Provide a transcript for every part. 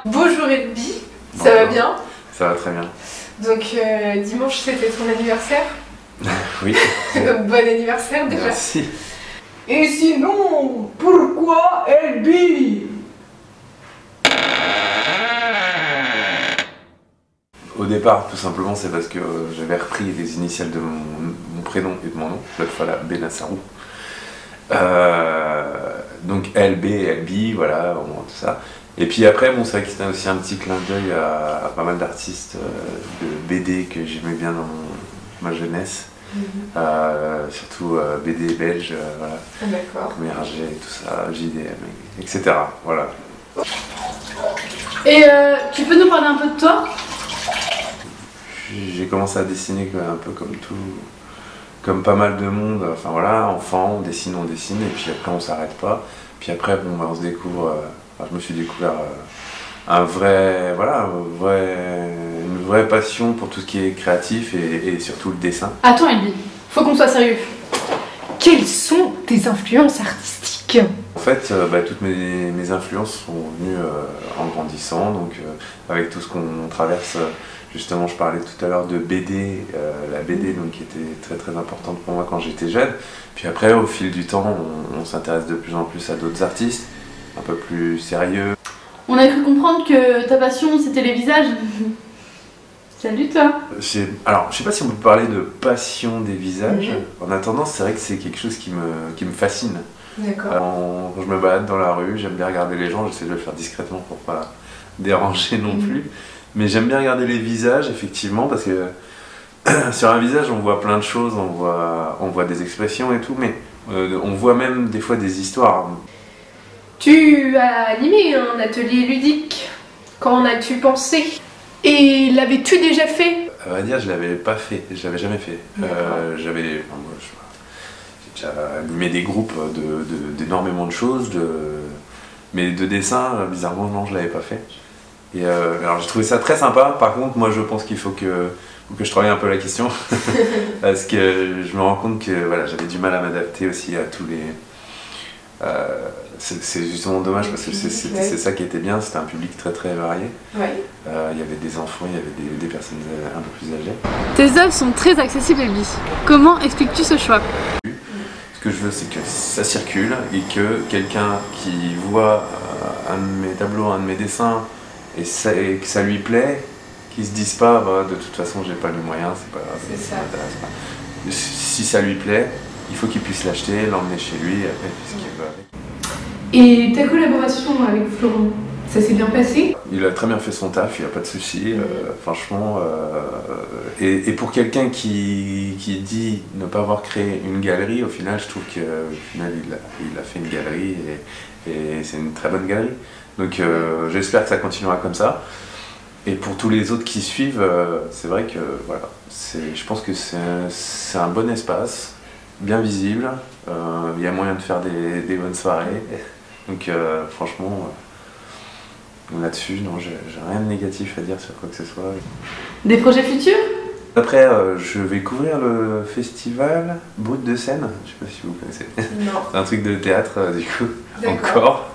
Bonjour Elby, ça va bien? Ça va très bien. Donc dimanche c'était ton anniversaire? Oui. Bon anniversaire déjà. Merci. Et sinon, pourquoi Elby? Au départ, tout simplement, c'est parce que j'avais repris les initiales de mon prénom et de mon nom, l'autre fois là, Benassarou. Donc LB, Elby, voilà, bon, tout ça. Et puis après, bon, c'est vrai que c'était aussi un petit clin d'œil à pas mal d'artistes de BD que j'aimais bien dans ma jeunesse. Surtout BD belge, voilà. D'accord. Comme RG, tout ça, JDM, etc. Voilà. Et tu peux nous parler un peu de toi? J'ai commencé à dessiner un peu comme pas mal de monde. Enfin voilà, enfant, on dessine, et puis après on s'arrête pas. Puis après, bon, on se découvre. Je me suis découvert une vraie passion pour tout ce qui est créatif et surtout le dessin. Attends Elby, faut qu'on soit sérieux. Quelles sont tes influences artistiques? En fait, toutes mes influences sont venues en grandissant, donc avec tout ce qu'on traverse. Justement, je parlais tout à l'heure de BD, la BD donc, qui était très très importante pour moi quand j'étais jeune. Puis après, au fil du temps, on s'intéresse de plus en plus à d'autres artistes, un peu plus sérieux. On a cru comprendre que ta passion c'était les visages. Salut toi. Alors, je sais pas si on peut parler de passion des visages. En attendant, c'est vrai que c'est quelque chose qui me fascine. D'accord. Quand je me balade dans la rue, j'aime bien regarder les gens, j'essaie de le faire discrètement pour pas déranger non plus. Mais j'aime bien regarder les visages, effectivement, parce que sur un visage, on voit plein de choses, on voit des expressions et tout, mais on voit même des fois des histoires. Tu as animé un atelier ludique. Qu'en as-tu pensé? Et l'avais-tu déjà fait? À vrai dire, je l'avais pas fait, je l'avais jamais fait. J'ai déjà animé des groupes d'énormément de choses, mais de dessin, bizarrement, non, je l'avais pas fait. Et alors j'ai trouvé ça très sympa. Par contre, moi je pense qu'il faut que je travaille un peu la question parce que je me rends compte que voilà, j'avais du mal à m'adapter aussi à tous les... c'est justement dommage parce que c'est ça qui était bien, c'était un public très très varié. Ouais. Il y avait des enfants, il y avait des personnes un peu plus âgées. Tes œuvres sont très accessibles Elby. Comment expliques-tu ce choix? Ce que je veux, c'est que ça circule et que quelqu'un qui voit un de mes tableaux, un de mes dessins et que ça lui plaît, qu'il se dise pas de toute façon j'ai pas les moyens, c'est pas grave, ça m'intéresse pas. Si ça lui plaît, il faut qu'il puisse l'acheter, l'emmener chez lui et après ce qu'il veut avec. Et ta collaboration avec Florent, ça s'est bien passé? Il a très bien fait son taf, il n'y a pas de souci, franchement. Et pour quelqu'un qui dit ne pas avoir créé une galerie, au final je trouve qu'il a fait une galerie et c'est une très bonne galerie. Donc j'espère que ça continuera comme ça. Et pour tous les autres qui suivent, c'est vrai que voilà, je pense que c'est un bon espace, bien visible. Il y a moyen de faire des bonnes soirées. Donc franchement, là-dessus, non, j'ai rien de négatif à dire sur quoi que ce soit. Des projets futurs? Après, je vais couvrir le festival Brut de Seine. Je sais pas si vous connaissez. Non. C'est un truc de théâtre, du coup, D'accord. encore.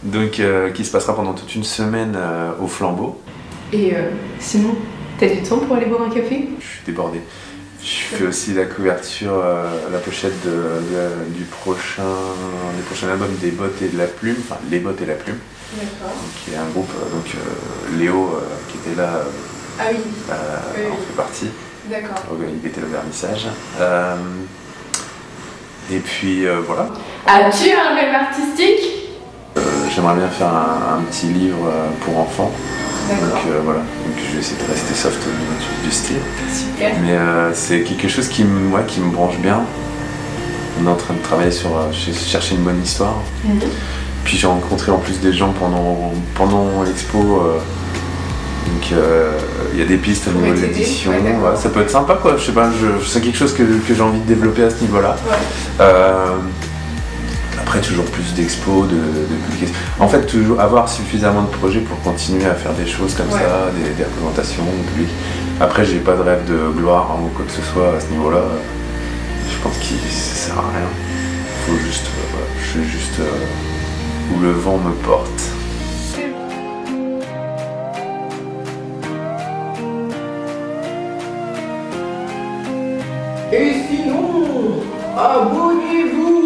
Donc, qui se passera pendant toute une semaine au Flambeau. Et sinon, t'as du temps pour aller boire un café? Je suis débordé. Je fais aussi la couverture, la pochette du prochain album des Bottes et de la Plume, enfin Les Bottes et la Plume. D'accord. Qui est un groupe, Léo qui était là, Ah oui. en fait partie. D'accord. Il était le vernissage. Et puis voilà. As-tu un rêve artistique? J'aimerais bien faire un petit livre pour enfants. Donc voilà, donc je vais essayer de rester soft au niveau du style. Super. Mais c'est quelque chose qui me branche bien. On est en train de travailler sur chercher une bonne histoire. Puis j'ai rencontré en plus des gens pendant l'expo Donc il y a des pistes au niveau de l'édition, ouais, ouais, ça peut être sympa quoi, je sais pas, c'est quelque chose que j'ai envie de développer à ce niveau-là. Ouais. Après toujours plus d'expos, de publications. En fait toujours avoir suffisamment de projets pour continuer à faire des choses comme ça, des représentations au public. Après j'ai pas de rêve de gloire ou quoi que ce soit à ce niveau-là. Je pense que ça sert à rien. Faut juste, voilà, je suis juste où le vent me porte. Et sinon, abonnez-vous.